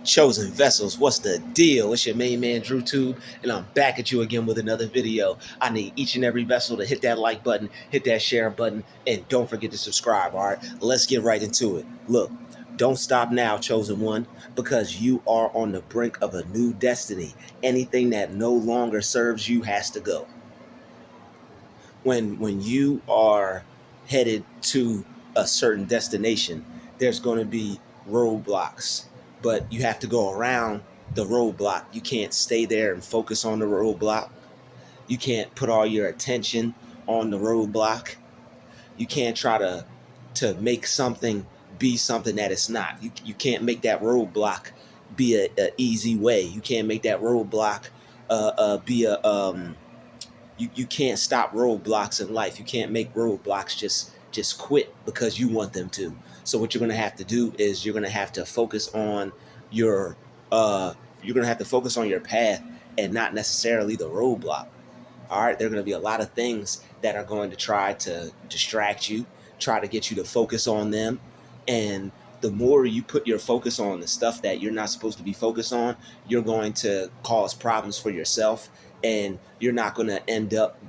Chosen Vessels, what's the deal? It's your main man, Druuill, and I'm back at you again with another video. I need each and every vessel to hit that like button, hit that share button, and don't forget to subscribe, all right? Let's get right into it. Look, don't stop now, Chosen One, because you are on the brink of a new destiny. Anything that no longer serves you has to go. When you are headed to a certain destination, there's going to be roadblocks, but you have to go around the roadblock. You can't stay there and focus on the roadblock. You can't put all your attention on the roadblock. You can't try to make something be something that it's not. You can't make that roadblock be a easy way. You can't make that roadblock be a you can't stop roadblocks in life. You can't make roadblocks just quit because you want them to. So what you're going to have to do is you're going to have to focus on your you're going to have to focus on your path and not necessarily the roadblock. All right, there are going to be a lot of things that are going to try to distract you, try to get you to focus on them. And the more you put your focus on the stuff that you're not supposed to be focused on, you're going to cause problems for yourself, and you're not going to end up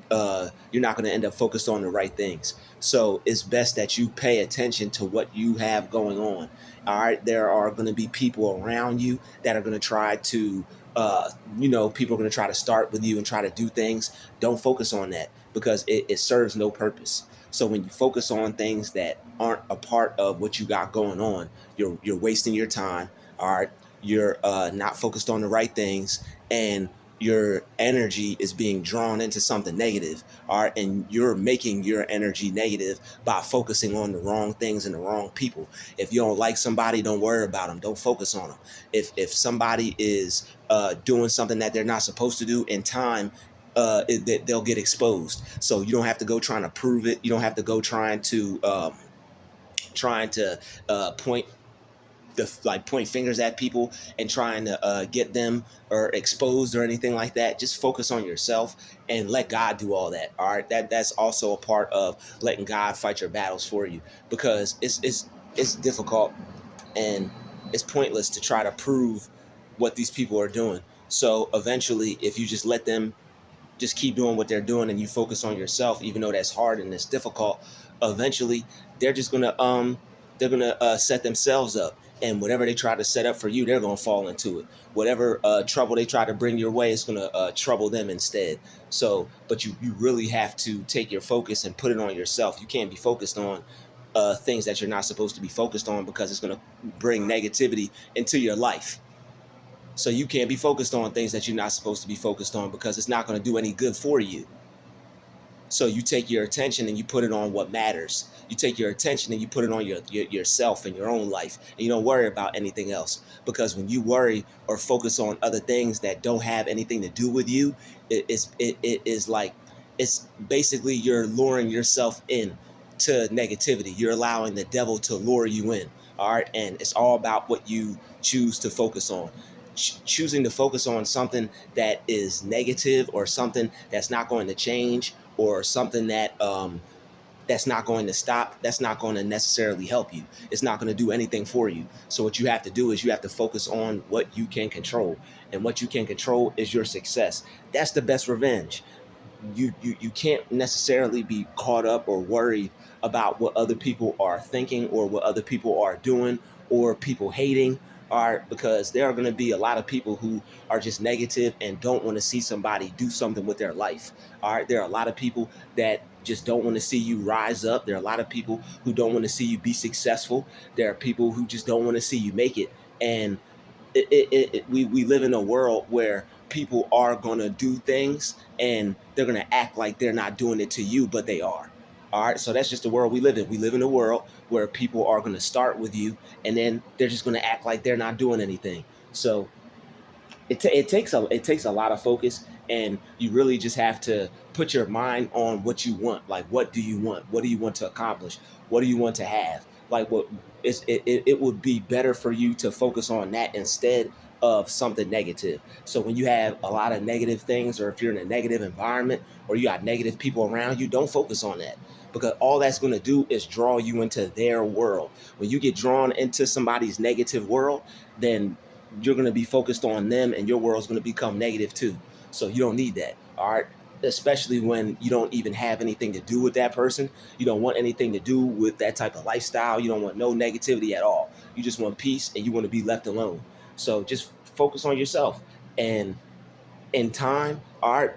focused on the right things. So it's best that you pay attention to what you have going on. All right, there are going to be people around you that are going to try to people are going to try to start with you and try to do things. Don't focus on that because it serves no purpose. So when you focus on things that aren't a part of what you got going on, you're wasting your time. All right, you're not focused on the right things, and your energy is being drawn into something negative. All right, and you're making your energy negative by focusing on the wrong things and the wrong people. If you don't like somebody, don't worry about them. Don't focus on them. If somebody is doing something that they're not supposed to do, in time they'll get exposed. So you don't have to go trying to prove it. You don't have to go trying to point point fingers at people and trying to get them or exposed or anything like that. Just focus on yourself and let God do all that. All right, that's also a part of letting God fight your battles for you, because it's difficult and it's pointless to try to prove what these people are doing. So eventually, if you just let them just keep doing what they're doing and you focus on yourself, even though that's hard and it's difficult, eventually they're just gonna set themselves up, and whatever they try to set up for you, they're gonna fall into it. Whatever trouble they try to bring your way is gonna trouble them instead. So, but you really have to take your focus and put it on yourself. You can't be focused on things that you're not supposed to be focused on, because it's gonna bring negativity into your life. So you can't be focused on things that you're not supposed to be focused on, because it's not going to do any good for you. So you take your attention and you put it on what matters. You take your attention and you put it on yourself and your own life, and you don't worry about anything else. Because when you worry or focus on other things that don't have anything to do with you, it's basically you're luring yourself in to negativity. You're allowing the devil to lure you in. All right, and it's all about what you choose to focus on. Choosing to focus on something that is negative, or something that's not going to change, or something that's not going to stop, that's not going to necessarily help you. It's not going to do anything for you. So what you have to do is you have to focus on what you can control, and what you can control is your success. That's the best revenge. You can't necessarily be caught up or worried about what other people are thinking, or what other people are doing, or people hating. All right, because there are going to be a lot of people who are just negative and don't want to see somebody do something with their life. All right, there are a lot of people that just don't want to see you rise up. There are a lot of people who don't want to see you be successful. There are people who just don't want to see you make it. And we live in a world where people are going to do things and they're going to act like they're not doing it to you, but they are. All right, so that's just the world we live in. We live in a world where people are going to start with you, and then they're just going to act like they're not doing anything. So it takes a lot of focus, and you really just have to put your mind on what you want. Like, what do you want? What do you want to accomplish? What do you want to have? Like, it would be better for you to focus on that instead of something negative. So when you have a lot of negative things, or if you're in a negative environment, or you got negative people around you, don't focus on that, because all that's going to do is draw you into their world. When you get drawn into somebody's negative world, then you're going to be focused on them, and your world's going to become negative too. So you don't need that. All right. Especially when you don't even have anything to do with that person. You don't want anything to do with that type of lifestyle. You don't want no negativity at all. You just want peace, and you want to be left alone. So just focus on yourself. And in time, all right,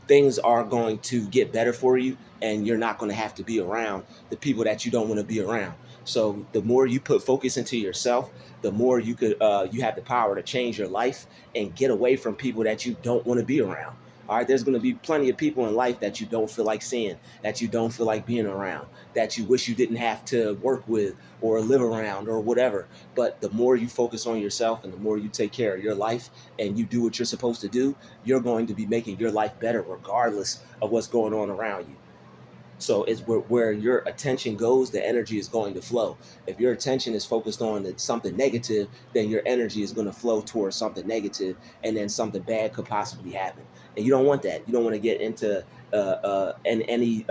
things are going to get better for you, and you're not going to have to be around the people that you don't want to be around. So the more you put focus into yourself, the more you have the power to change your life and get away from people that you don't want to be around. All right, there's going to be plenty of people in life that you don't feel like seeing, that you don't feel like being around, that you wish you didn't have to work with or live around or whatever. But the more you focus on yourself and the more you take care of your life and you do what you're supposed to do, you're going to be making your life better regardless of what's going on around you. So it's where your attention goes, the energy is going to flow. If your attention is focused on something negative, then your energy is going to flow towards something negative, and then something bad could possibly happen. And you don't want that. You don't want to get into any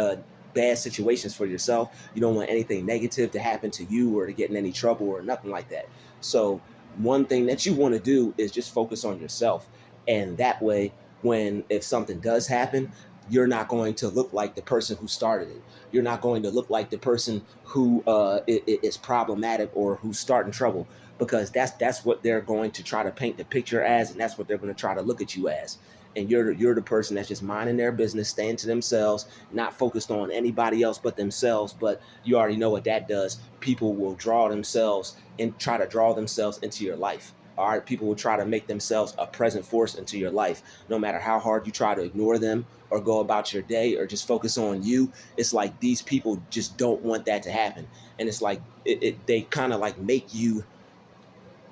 bad situations for yourself. You don't want anything negative to happen to you or to get in any trouble or nothing like that. So one thing that you want to do is just focus on yourself, and that way, when if something does happen, you're not going to look like the person who started it. You're not going to look like the person who is problematic or who's starting trouble, because that's what they're going to try to paint the picture as, and that's what they're going to try to look at you as. And you're the person that's just minding their business, staying to themselves, not focused on anybody else but themselves. But you already know what that does. People will draw themselves and try to draw themselves into your life. All right, people will try to make themselves a present force into your life, no matter how hard you try to ignore them or go about your day or just focus on you. It's like these people just don't want that to happen. And it's like they kind of like make you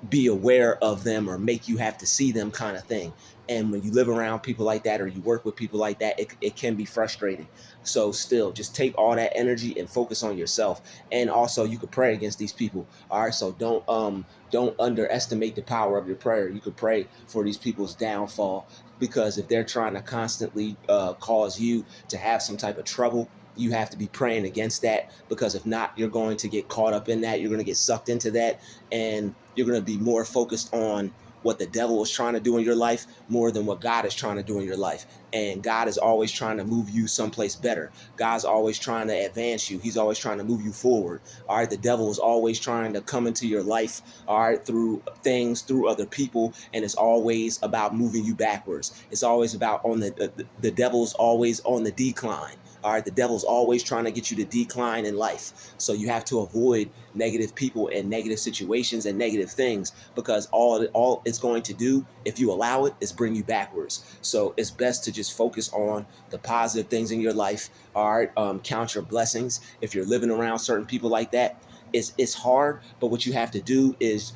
be aware of them or make you have to see them, kind of thing. And when you live around people like that or you work with people like that, it can be frustrating. So still just take all that energy and focus on yourself. And also you could pray against these people. All right, so don't underestimate the power of your prayer. You could pray for these people's downfall, because if they're trying to constantly cause you to have some type of trouble, you have to be praying against that, because if not, you're going to get caught up in that. You're going to get sucked into that, and you're going to be more focused on what the devil is trying to do in your life more than what God is trying to do in your life. And God is always trying to move you someplace better. God's always trying to advance you. He's always trying to move you forward. All right. The devil is always trying to come into your life, all right, through things, through other people. And it's always about moving you backwards. It's always about the devil's always on the decline. All right. The devil's always trying to get you to decline in life. So you have to avoid negative people and negative situations and negative things, because all it's going to do, if you allow it, is bring you backwards. So it's best to just focus on the positive things in your life. All right, count your blessings. If you're living around certain people like that, it's hard, but what you have to do is,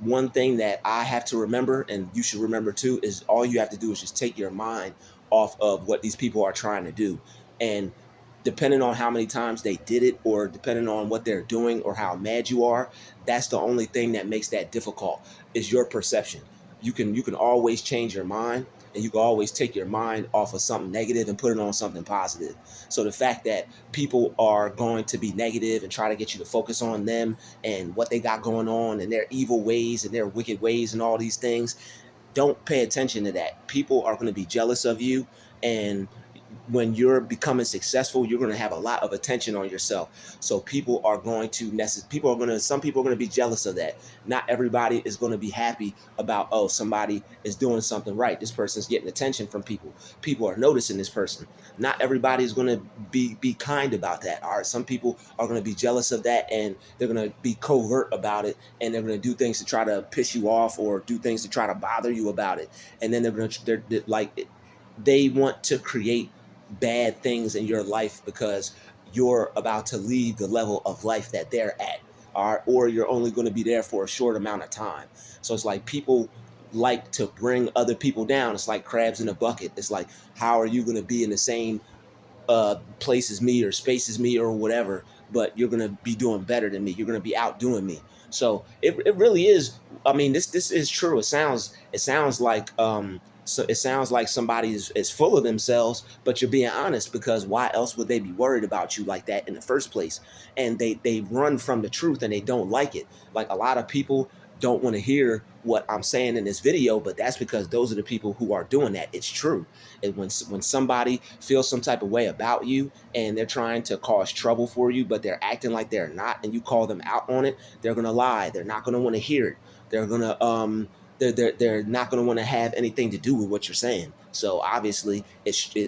one thing that I have to remember, and you should remember too, is all you have to do is just take your mind off of what these people are trying to do. And depending on how many times they did it, or depending on what they're doing or how mad you are, that's the only thing that makes that difficult, is your perception. You can always change your mind, and you can always take your mind off of something negative and put it on something positive. So the fact that people are going to be negative and try to get you to focus on them and what they got going on and their evil ways and their wicked ways and all these things, don't pay attention to that. People are going to be jealous of you, and when you're becoming successful, you're going to have a lot of attention on yourself. So some people are going to be jealous of that. Not everybody is going to be happy about, oh, somebody is doing something right. This person's getting attention from people. People are noticing this person. Not everybody is going to be kind about that. All right, some people are going to be jealous of that, and they're going to be covert about it, and they're going to do things to try to piss you off or do things to try to bother you about it. And then they're like, they want to create bad things in your life because you're about to leave the level of life that they're at, or you're only going to be there for a short amount of time. So it's like people like to bring other people down. It's like crabs in a bucket. It's like, how are you going to be in the same place as me or space as me or whatever, but you're going to be doing better than me? You're going to be outdoing me. So it really is. I mean, this is true. It sounds like so it sounds like somebody is full of themselves, but you're being honest, because why else would they be worried about you like that in the first place? And they run from the truth, and they don't like it. Like a lot of people, don't want to hear what I'm saying in this video, but that's because those are the people who are doing that. It's true. And when somebody feels some type of way about you and they're trying to cause trouble for you, but they're acting like they're not, and you call them out on it, they're gonna lie. They're not gonna want to hear it. They're gonna they're not gonna want to have anything to do with what you're saying. So obviously,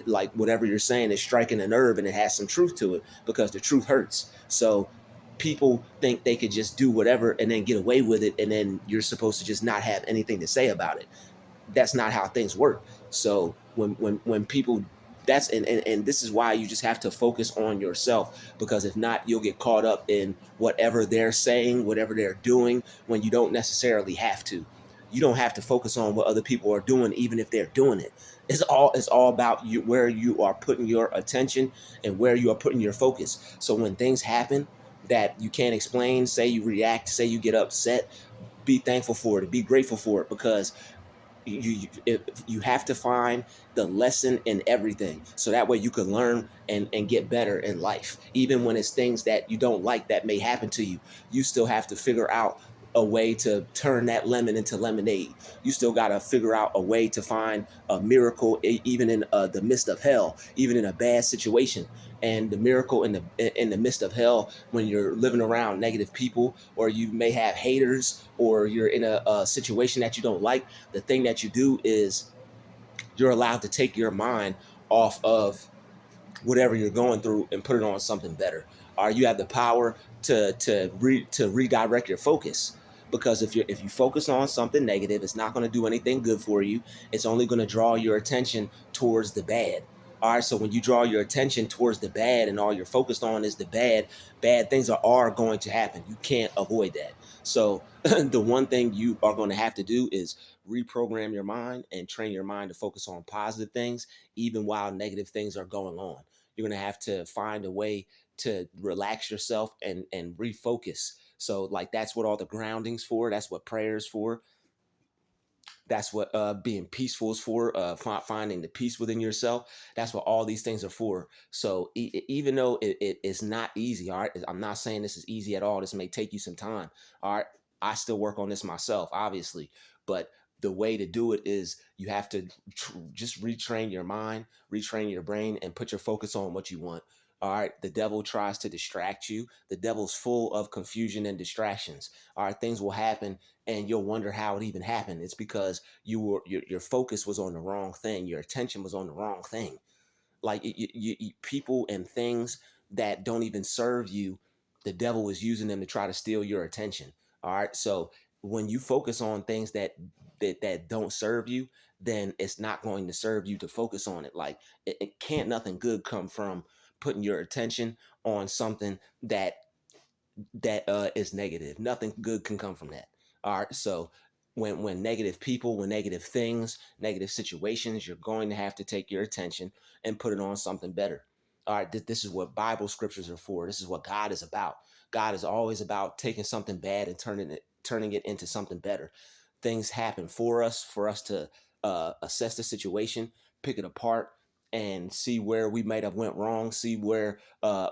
like whatever you're saying is striking a nerve, and it has some truth to it because the truth hurts. So people think they could just do whatever and then get away with it, and then you're supposed to just not have anything to say about it. That's not how things work. So when people, and this is why you just have to focus on yourself, because if not, you'll get caught up in whatever they're saying, whatever they're doing, when you don't necessarily have to. You don't have to focus on what other people are doing, even if they're doing it. It's all about you, where you are putting your attention and where you are putting your focus. So when things happen that you can't explain, say you react, say you get upset, be thankful for it, be grateful for it, because you have to find the lesson in everything, so that way you can learn and get better in life. Even when it's things that you don't like that may happen to you, you still have to figure out a way to turn that lemon into lemonade. You still got to figure out a way to find a miracle, even in the midst of hell, even in a bad situation. And the miracle in the midst of hell, when you're living around negative people, or you may have haters, or you're in a situation that you don't like, the thing that you do is you're allowed to take your mind off of whatever you're going through and put it on something better. Or you have the power to redirect your focus. Because if you focus on something negative, it's not going to do anything good for you. It's only going to draw your attention towards the bad. All right, so when you draw your attention towards the bad and all you're focused on is the bad things are going to happen. You can't avoid that. So the one thing you are going to have to do is reprogram your mind and train your mind to focus on positive things, even while negative things are going on. You're going to have to find a way to relax yourself and refocus. So like that's what all the groundings for. That's what prayers for. That's what being peaceful is for. Finding the peace within yourself. That's what all these things are for. So even though it's not easy, all right, I'm not saying this is easy at all. This may take you some time. All right, I still work on this myself, obviously, but the way to do it is you have to just retrain your mind, retrain your brain, and put your focus on what you want. All right, the devil tries to distract you. The devil's full of confusion and distractions. All right, things will happen and you'll wonder how it even happened. It's because your focus was on the wrong thing. Your attention was on the wrong thing. Like people and things that don't even serve you, the devil is using them to try to steal your attention. All right, so when you focus on things that don't serve you, then it's not going to serve you to focus on it. Like it can't nothing good come from putting your attention on something that is negative. Nothing good can come from that. All right. So when negative people, when negative things, negative situations, you're going to have to take your attention and put it on something better. All right. This is what Bible scriptures are for. This is what God is about. God is always about taking something bad and turning it into something better. Things happen for us to assess the situation, pick it apart, and see where we might have went wrong, see where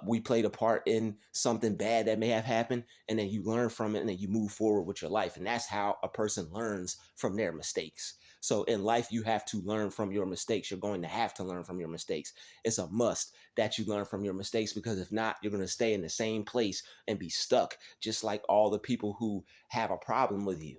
we played a part in something bad that may have happened, and then you learn from it and then you move forward with your life. And that's how a person learns from their mistakes. So in life, you have to learn from your mistakes. You're going to have to learn from your mistakes. It's a must that you learn from your mistakes, because if not, you're going to stay in the same place and be stuck, just like all the people who have a problem with you.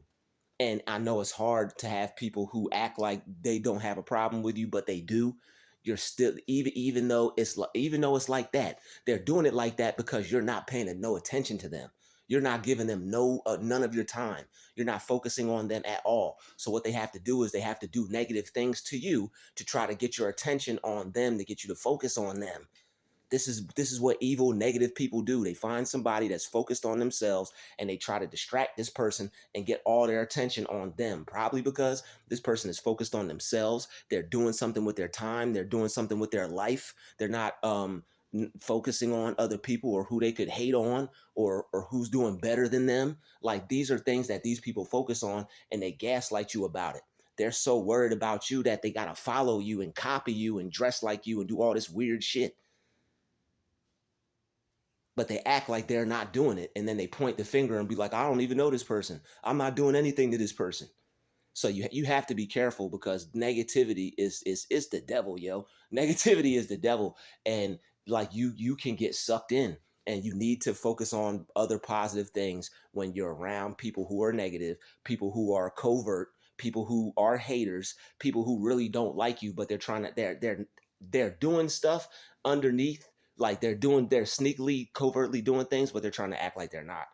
And I know it's hard to have people who act like they don't have a problem with you, but they do. You're still, even though it's like that, they're doing it like that because you're not paying no attention to them. You're not giving them none of your time. You're not focusing on them at all. So what they have to do is they have to do negative things to you to try to get your attention on them, to get you to focus on them. This is what evil, negative people do. They find somebody that's focused on themselves and they try to distract this person and get all their attention on them. Probably because this person is focused on themselves. They're doing something with their time. They're doing something with their life. They're not focusing on other people or who they could hate on, or who's doing better than them. Like these are things that these people focus on, and they gaslight you about it. They're so worried about you that they gotta follow you and copy you and dress like you and do all this weird shit. but they act like they're not doing it, and then they point the finger and be like, I don't even know this person, I'm not doing anything to this person. So you have to be careful, because negativity is the devil, yo. Negativity is the devil, and like you can get sucked in, and you need to focus on other positive things when you're around people who are negative, people who are covert, people who are haters, people who really don't like you, but they're trying to they're doing stuff underneath, like they're sneakily, covertly doing things, but they're trying to act like they're not.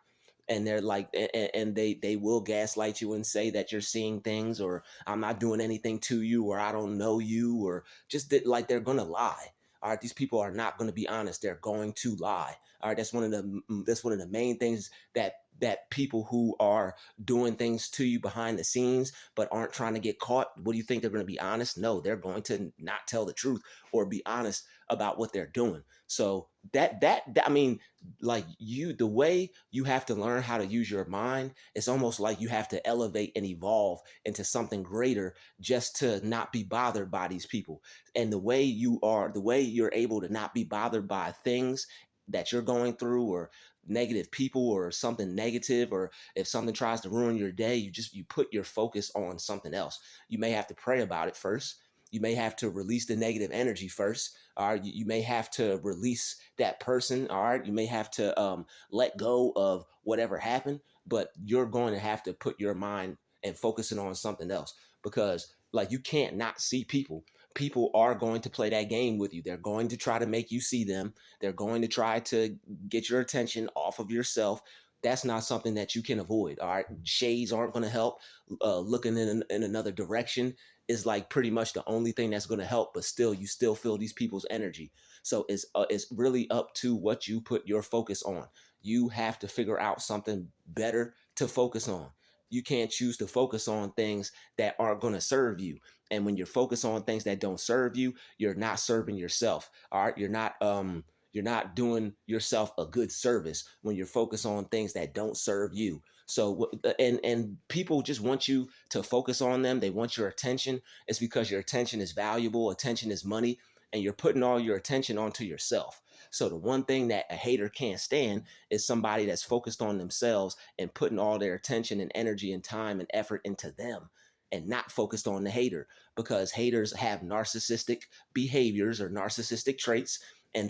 And they're like, and they will gaslight you and say that you're seeing things, or I'm not doing anything to you, or I don't know you, or just that, like, they're gonna lie. All right, these people are not going to be honest, they're going to lie. All right, that's one of the main things, that people who are doing things to you behind the scenes but aren't trying to get caught, what do you think, they're going to be honest? No, they're going to not tell the truth or be honest about what they're doing. So that I mean, like, the way you have to learn how to use your mind, it's almost like you have to elevate and evolve into something greater, just to not be bothered by these people. And the way you're able to not be bothered by things that you're going through, or negative people, or something negative, or if something tries to ruin your day, you put your focus on something else. You may have to pray about it first. You may have to release the negative energy first. All right, you may have to release that person. All right, you may have to let go of whatever happened, but you're going to have to put your mind and focus it on something else, because, like, you can't not see people. People are going to play that game with you. They're going to try to make you see them. They're going to try to get your attention off of yourself. That's not something that you can avoid. All right, shades aren't going to help. Looking in another direction is like pretty much the only thing that's going to help. But still, you still feel these people's energy. So it's really up to what you put your focus on. You have to figure out something better to focus on. You can't choose to focus on things that aren't going to serve you. And when you're focused on things that don't serve you, you're not serving yourself. All right, you're not doing yourself a good service when you're focused on things that don't serve you. So, and people just want you to focus on them. They want your attention. It's because your attention is valuable. Attention is money, and you're putting all your attention onto yourself. So the one thing that a hater can't stand is somebody that's focused on themselves and putting all their attention and energy and time and effort into them, and not focused on the hater, because haters have narcissistic behaviors or narcissistic traits, and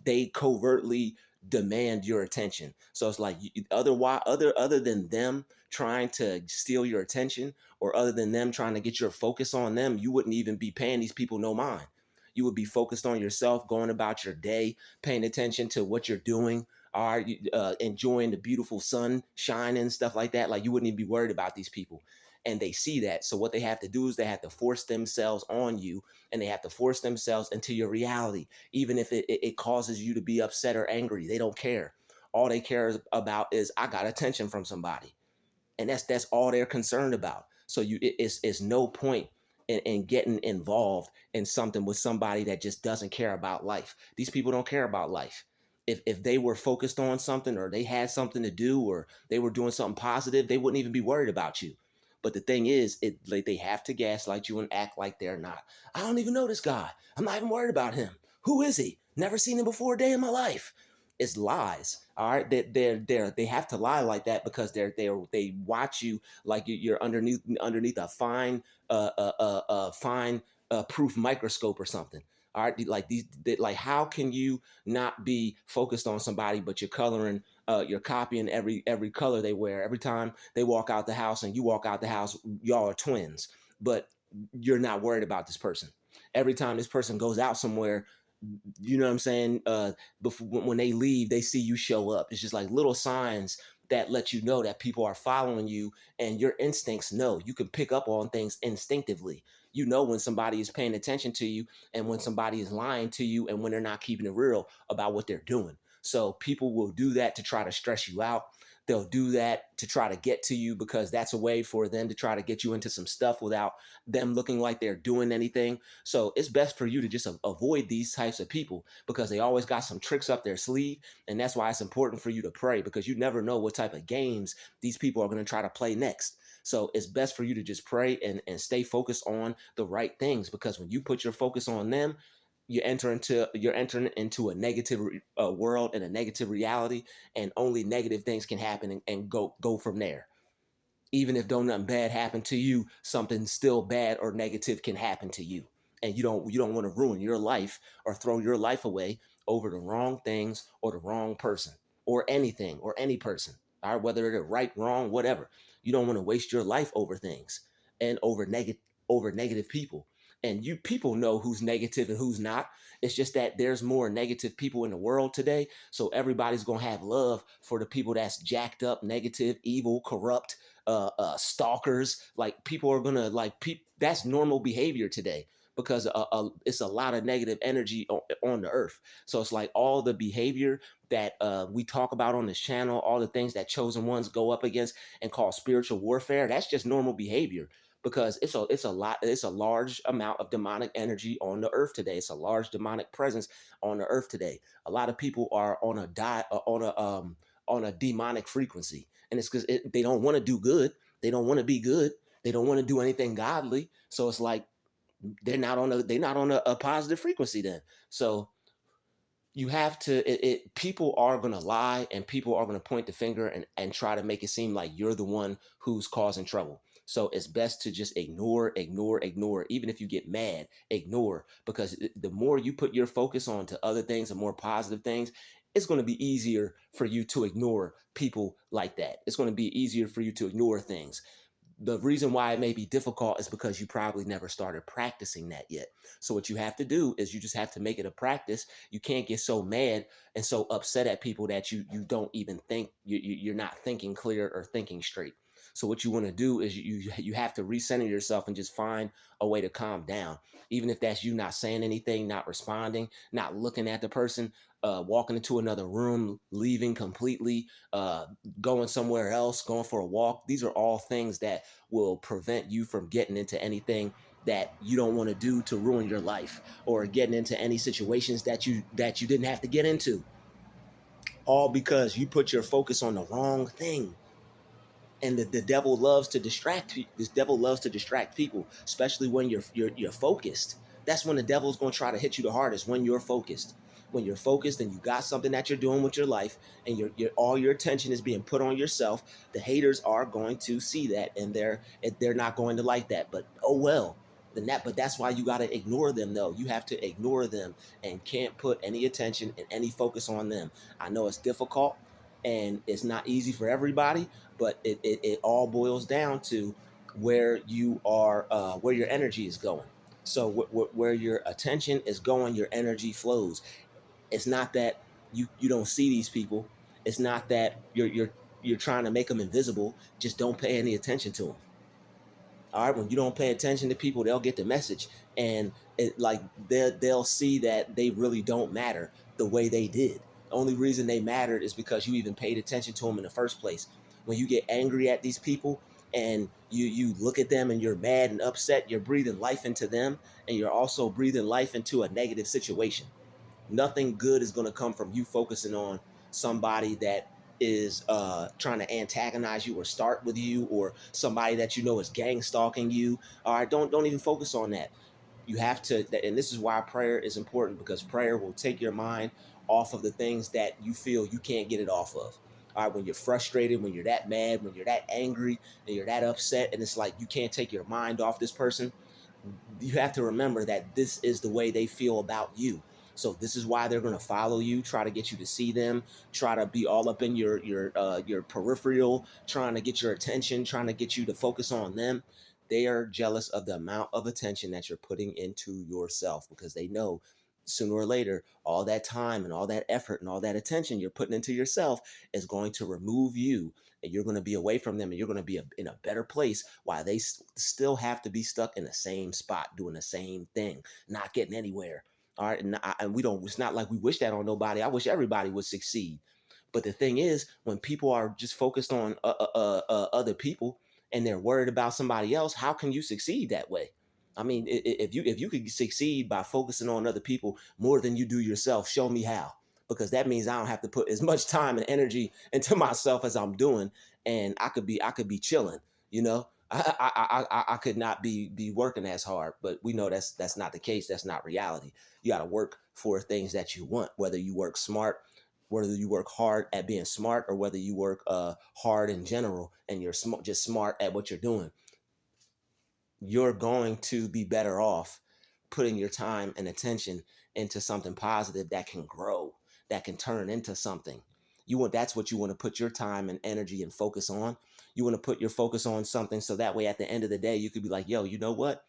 they covertly demand your attention. So it's like, other than them trying to steal your attention, or other than them trying to get your focus on them, you wouldn't even be paying these people no mind. You would be focused on yourself, going about your day, paying attention to what you're doing, are enjoying the beautiful sun shining, stuff like that. Like, you wouldn't even be worried about these people. And they see that. So what they have to do is they have to force themselves on you, and they have to force themselves into your reality. Even if it causes you to be upset or angry, they don't care. All they care about is, I got attention from somebody, and that's all they're concerned about. So it's no point in getting involved in something with somebody that just doesn't care about life. These people don't care about life. If they were focused on something, or they had something to do, or they were doing something positive, they wouldn't even be worried about you. But the thing is, like, they have to gaslight you and act like they're not. I don't even know this guy. I'm not even worried about him. Who is he? Never seen him before a day in my life. It's lies. All right, they have to lie like that, because they watch you like you're underneath a fine proof microscope or something. All right, like like, how can you not be focused on somebody, but you're copying every color they wear every time they walk out the house, and you walk out the house, y'all are twins, but you're not worried about this person. Every time this person goes out somewhere, you know what I'm saying? Before, when they leave, they see you show up. It's just like little signs that let you know that people are following you, and your instincts know. You can pick up on things instinctively. You know when somebody is paying attention to you, and when somebody is lying to you, and when they're not keeping it real about what they're doing. So people will do that to try to stress you out. They'll do that to try to get to you, because that's a way for them to try to get you into some stuff without them looking like they're doing anything. So it's best for you to just avoid these types of people, because they always got some tricks up their sleeve. And that's why it's important for you to pray, because you never know what type of games these people are going to try to play next. So it's best for you to just pray and stay focused on the right things, because when you put your focus on them, you're entering into a negative world and a negative reality, and only negative things can happen, and go from there. Even if don't nothing bad happen to you, something still bad or negative can happen to you. And you don't want to ruin your life or throw your life away over the wrong things or the wrong person or anything or any person. All right, whether they're right, wrong, whatever. You don't want to waste your life over things and over negative people. And you people know who's negative and who's not. It's just that there's more negative people in the world today. So everybody's gonna have love for the people that's jacked up, negative, evil, corrupt, stalkers. Like people are gonna that's normal behavior today because it's a lot of negative energy on the earth. So it's like all the behavior that we talk about on this channel, all the things that chosen ones go up against and call spiritual warfare. That's just normal behavior because it's a large amount of demonic energy on the earth today. It's a large demonic presence on the earth today. A lot of people are on a demonic frequency, and it's because they don't want to do good. They don't want to be good. They don't want to do anything godly. So it's like they're not on a positive frequency then. So you have to people are going to lie, and people are going to point the finger and try to make it seem like you're the one who's causing trouble. So it's best to just ignore. Even if you get mad, ignore, because the more you put your focus on to other things and more positive things, it's going to be easier for you to ignore people like that. It's going to be easier for you to ignore things. The reason why it may be difficult is because you probably never started practicing that yet. So what you have to do is you just have to make it a practice. You can't get so mad and so upset at people that you don't even think you're not thinking clear or thinking straight. So what you want to do is you have to recenter yourself and just find a way to calm down. Even if that's you not saying anything, not responding, not looking at the person, walking into another room, leaving completely, going somewhere else, going for a walk. These are all things that will prevent you from getting into anything that you don't want to do to ruin your life, or getting into any situations that you didn't have to get into, all because you put your focus on the wrong thing. And the devil loves to distract people. This devil loves to distract people, especially when you're focused. That's when the devil's going to try to hit you the hardest, when you're focused. When you're focused and you got something that you're doing with your life, and all your attention is being put on yourself, the haters are going to see that, and they're not going to like that. But oh well. But that's why you got to ignore them, though. You have to ignore them and can't put any attention and any focus on them. I know it's difficult and it's not easy for everybody, but it all boils down to where your energy is going. So where your attention is going, your energy flows. It's not that you don't see these people. It's not that you're trying to make them invisible. Just don't pay any attention to them. All right, when you don't pay attention to people, they'll get the message, and they'll see that they really don't matter the way they did. The only reason they mattered is because you even paid attention to them in the first place. When you get angry at these people and you look at them and you're mad and upset, you're breathing life into them, and you're also breathing life into a negative situation. Nothing good is going to come from you focusing on somebody that is trying to antagonize you or start with you, or somebody that you know is gang stalking you. All right, don't even focus on that. You have to, and this is why prayer is important, because prayer will take your mind off of the things that you feel you can't get it off of. All right, when you're frustrated, when you're that mad, when you're that angry, and you're that upset, and it's like you can't take your mind off this person, you have to remember that this is the way they feel about you. So this is why they're going to follow you, try to get you to see them, try to be all up in your peripheral, trying to get your attention, trying to get you to focus on them. They are jealous of the amount of attention that you're putting into yourself, because they know sooner or later all that time and all that effort and all that attention you're putting into yourself is going to remove you, and you're going to be away from them, and you're going to be in a better place, while they still have to be stuck in the same spot doing the same thing, not getting anywhere. All right, and we don't. It's not like we wish that on nobody. I wish everybody would succeed. But the thing is, when people are just focused on other people, and they're worried about somebody else, how can you succeed that way? I mean, if you could succeed by focusing on other people more than you do yourself, show me how. Because that means I don't have to put as much time and energy into myself as I'm doing, and I could be chilling, you know. I could not be working as hard, but we know that's not the case. That's not reality. You got to work for things that you want, whether you work smart, whether you work hard at being smart, or whether you work hard in general and you're just smart at what you're doing. You're going to be better off putting your time and attention into something positive that can grow, that can turn into something. That's what you want to put your time and energy and focus on. You want to put your focus on something so that way at the end of the day you could be like, yo, you know what?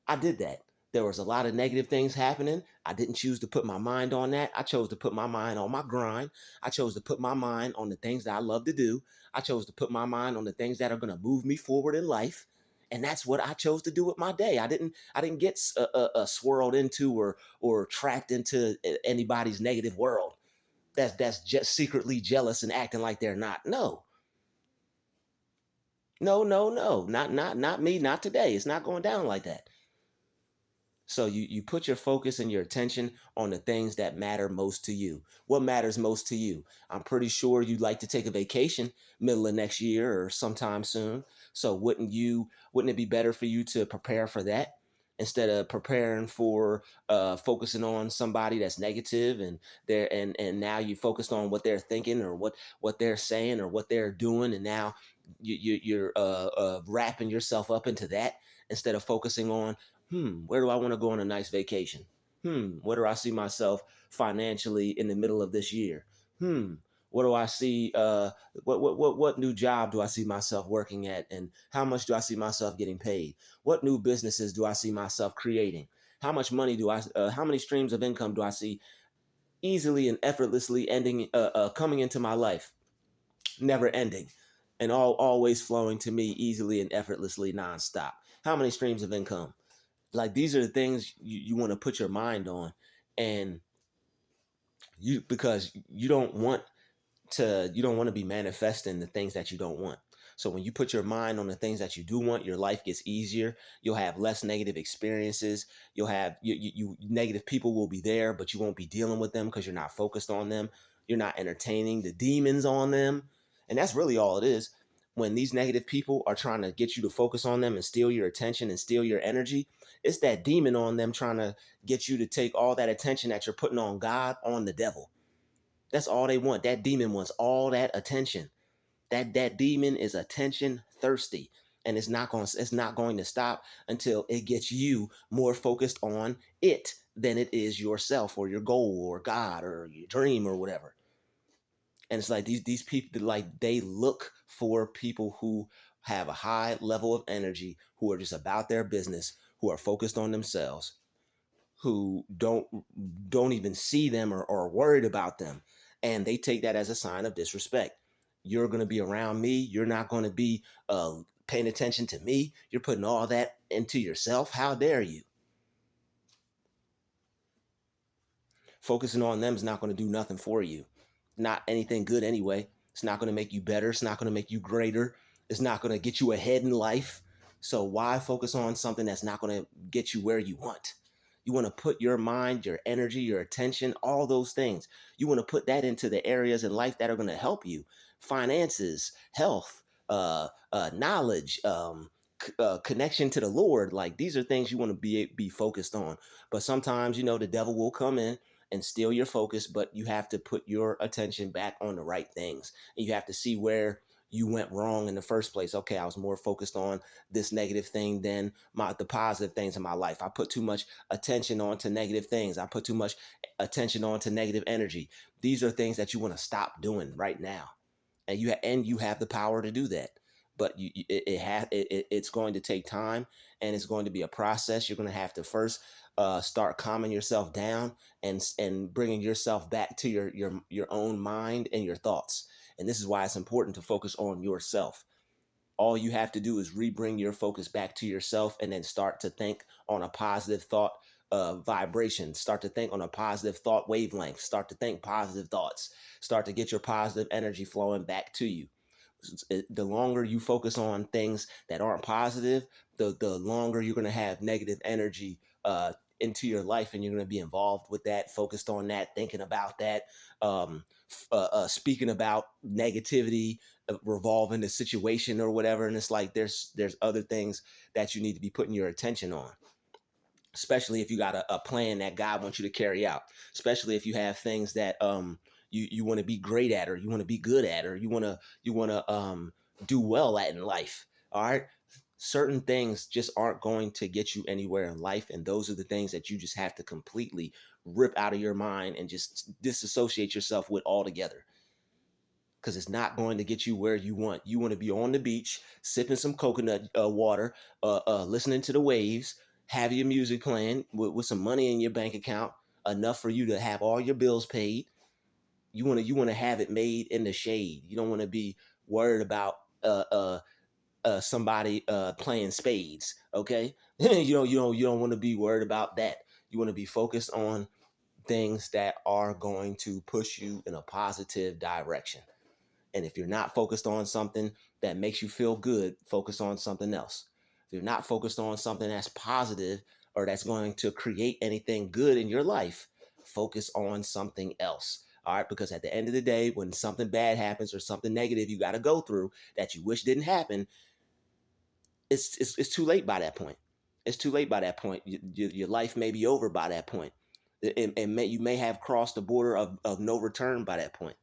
I did that. There was a lot of negative things happening. I didn't choose to put my mind on that. I chose to put my mind on my grind. I chose to put my mind on the things that I love to do. I chose to put my mind on the things that are going to move me forward in life. And that's what I chose to do with my day. I didn't get swirled into or trapped into anybody's negative world. That's just secretly jealous and acting like they're not. No. No, no, no. Not me, not today. It's not going down like that. So you put your focus and your attention on the things that matter most to you. What matters most to you? I'm pretty sure you'd like to take a vacation middle of next year or sometime soon. So wouldn't it be better for you to prepare for that instead of preparing for focusing on somebody that's negative and now you focused on what they're thinking or what they're saying or what they're doing, and now you're wrapping yourself up into that instead of focusing on, where do I want to go on a nice vacation? Where do I see myself financially in the middle of this year? Hmm, what do I see? What new job do I see myself working at, and how much do I see myself getting paid? What new businesses do I see myself creating? How much money do I? How many streams of income do I see easily and effortlessly ending, coming into my life, never ending, and always flowing to me easily and effortlessly, nonstop? How many streams of income? Like, these are the things you want to put your mind on, and because you don't want to be manifesting the things that you don't want. So when you put your mind on the things that you do want, your life gets easier. You'll have less negative experiences. You'll have negative people will be there, but you won't be dealing with them because you're not focused on them. You're not entertaining the demons on them. And that's really all it is. When these negative people are trying to get you to focus on them and steal your attention and steal your energy, it's that demon on them trying to get you to take all that attention that you're putting on God on the devil. That's all they want. That demon wants all that attention. That demon is attention thirsty, and it's not going to stop until it gets you more focused on it than it is yourself or your goal or God or your dream or whatever. And it's like these people, like, they look for people who have a high level of energy, who are just about their business, who are focused on themselves, who don't even see them or are worried about them, and they take that as a sign of disrespect. You're going to be around me, you're not going to be paying attention to me, you're putting all that into yourself. How dare you? Focusing on them is not going to do nothing for you, not anything good anyway. It's not going to make you better, it's not going to make you greater, it's not going to get you ahead in life. So why focus on something that's not going to get you where you want? You want to put your mind, your energy, your attention, all those things. You want to put that into the areas in life that are going to help you: finances, health, knowledge, connection to the Lord. Like, these are things you want to be focused on. But sometimes, the devil will come in and steal your focus, but you have to put your attention back on the right things. And you have to see where you went wrong in the first place. Okay, I was more focused on this negative thing than the positive things in my life. I put too much attention on to negative things. I put too much attention on to negative energy. These are things that you want to stop doing right now, and you have the power to do that. But it's going to take time, and it's going to be a process. You're going to have to first start calming yourself down and bringing yourself back to your own mind and your thoughts. And this is why it's important to focus on yourself. All you have to do is rebring your focus back to yourself, and then start to think on a positive thought vibration. Start to think on a positive thought wavelength. Start to think positive thoughts. Start to get your positive energy flowing back to you. The longer you focus on things that aren't positive, the longer you're going to have negative energy into your life, and you're going to be involved with that, focused on that, thinking about that, speaking about negativity, revolving the situation or whatever. And it's like there's other things that you need to be putting your attention on, especially if you got a plan that God wants you to carry out, especially if you have things that you want to be great at, or you want to be good at, or you want to do well at in life. All right. Certain things just aren't going to get you anywhere in life, and those are the things that you just have to completely rip out of your mind and just disassociate yourself with altogether, because it's not going to get you where you want. You want to be on the beach, sipping some coconut water, listening to the waves, have your music playing with some money in your bank account, enough for you to have all your bills paid. You want to have it made in the shade. You don't want to be worried about somebody playing spades. Okay, you don't want to be worried about that. You want to be focused on things that are going to push you in a positive direction. And if you're not focused on something that makes you feel good, focus on something else. If you're not focused on something that's positive or that's going to create anything good in your life, focus on something else. All right. Because at the end of the day, when something bad happens or something negative you got to go through that you wish didn't happen, it's too late by that point. It's too late by that point. Your life may be over by that point. You may have crossed the border of no return by that point,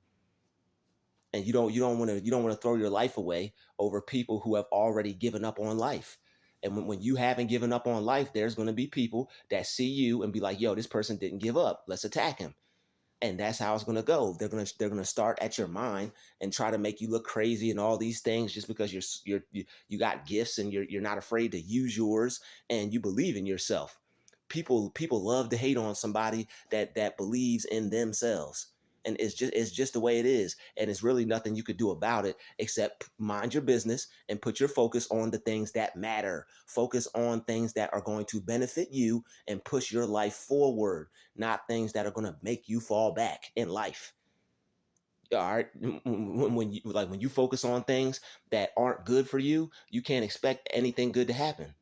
and you don't want to throw your life away over people who have already given up on life. And when you haven't given up on life, there's going to be people that see you and be like, yo, this person didn't give up, let's attack him. And that's how it's going to go. They're going to start at your mind and try to make you look crazy and all these things, just because you got gifts and you're not afraid to use yours, and you believe in yourself. People love to hate on somebody that believes in themselves. And it's just the way it is, and it's really nothing you could do about it except mind your business and put your focus on the things that matter. Focus on things that are going to benefit you and push your life forward, not things that are going to make you fall back in life. All right. When you focus on things that aren't good for you, you can't expect anything good to happen,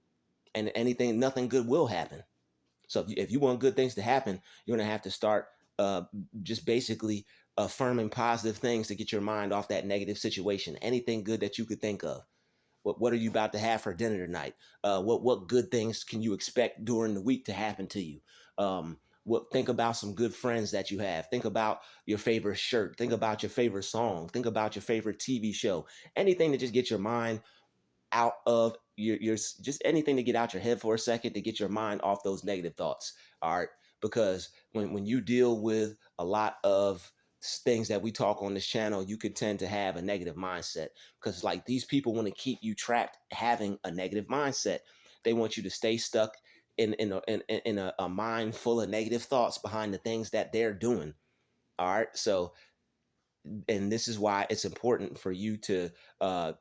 and nothing good will happen. So if you want good things to happen, you're going to have to start uh, just basically affirming positive things to get your mind off that negative situation. Anything good that you could think of. What are you about to have for dinner tonight? What good things can you expect during the week to happen to you? Think about some good friends that you have. Think about your favorite shirt. Think about your favorite song. Think about your favorite TV show. Anything to just get your mind out of your just anything to get out your head for a second, to get your mind off those negative thoughts. All right. Because when you deal with a lot of things that we talk on this channel, you could tend to have a negative mindset, because like these people want to keep you trapped having a negative mindset. They want you to stay stuck in a mind full of negative thoughts behind the things that they're doing. All right. So, and this is why it's important for you to uh,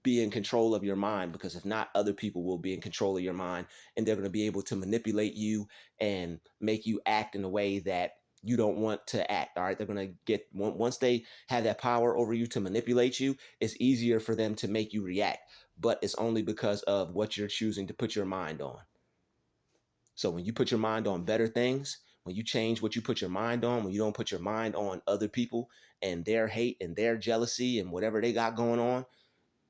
be in control of your mind, because if not, other people will be in control of your mind, and they're going to be able to manipulate you and make you act in a way that you don't want to act. All right. They're going to get, once they have that power over you to manipulate you, it's easier for them to make you react, but it's only because of what you're choosing to put your mind on. So when you put your mind on better things, when you change what you put your mind on, when you don't put your mind on other people and their hate and their jealousy and whatever they got going on,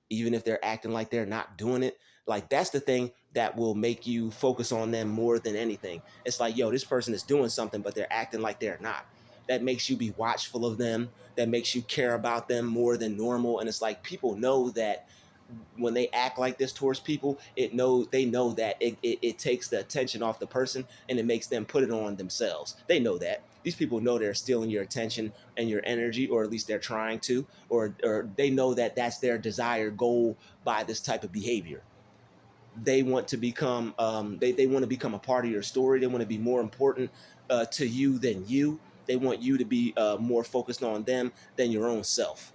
even if they're acting like they're not doing it, like that's the thing that will make you focus on them more than anything. It's like, yo, this person is doing something, but they're acting like they're not. That makes you be watchful of them. That makes you care about them more than normal. And it's like people know that when they act like this towards people, they know that it takes the attention off the person, and it makes them put it on themselves. They know that. These people know they're stealing your attention and your energy, or at least they're trying to, or they know that that's their desired goal by this type of behavior. They want to become they want to become a part of your story. They want to be more important to you than you. They want you to be more focused on them than your own self.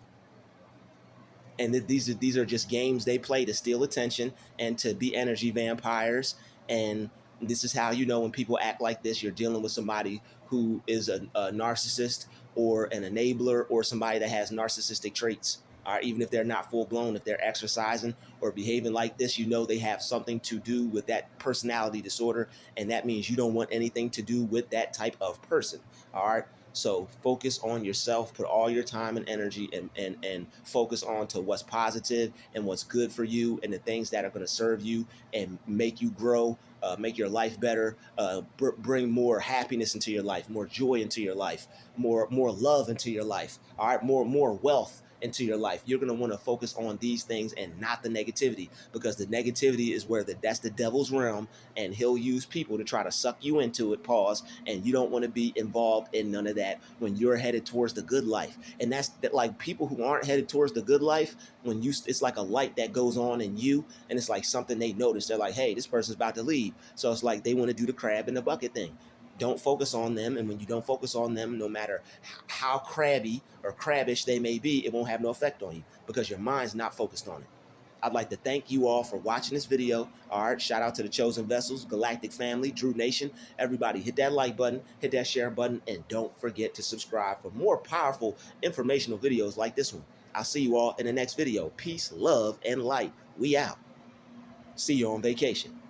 And these are just games they play to steal attention and to be energy vampires. And this is how you know when people act like this, you're dealing with somebody who is a narcissist or an enabler, or somebody that has narcissistic traits. Or even if they're not full blown, if they're exercising or behaving like this, you know they have something to do with that personality disorder, and that means you don't want anything to do with that type of person. All right. So focus on yourself, put all your time and energy and focus on to what's positive and what's good for you and the things that are going to serve you and make you grow, make your life better, bring more happiness into your life, more joy into your life, more love into your life. All right, more wealth into your life. You're going to want to focus on these things and not the negativity, because the negativity is where that's the devil's realm, and he'll use people to try to suck you into it. Pause. And you don't want to be involved in none of that when you're headed towards the good life. And that's that, like, people who aren't headed towards the good life, when you, it's like a light that goes on in you, and it's like something they notice. They're like, hey, this person's about to leave. So it's like they want to do the crab in the bucket thing. Don't focus on them. And when you don't focus on them, no matter how crabby or crabbish they may be, it won't have no effect on you because your mind's not focused on it. I'd like to thank you all for watching this video. All right, shout out to the Chosen Vessels, Galactic Family, Druuill Nation. Everybody, hit that like button, hit that share button, and don't forget to subscribe for more powerful informational videos like this one. I'll see you all in the next video. Peace, love, and light. We out. See you on vacation.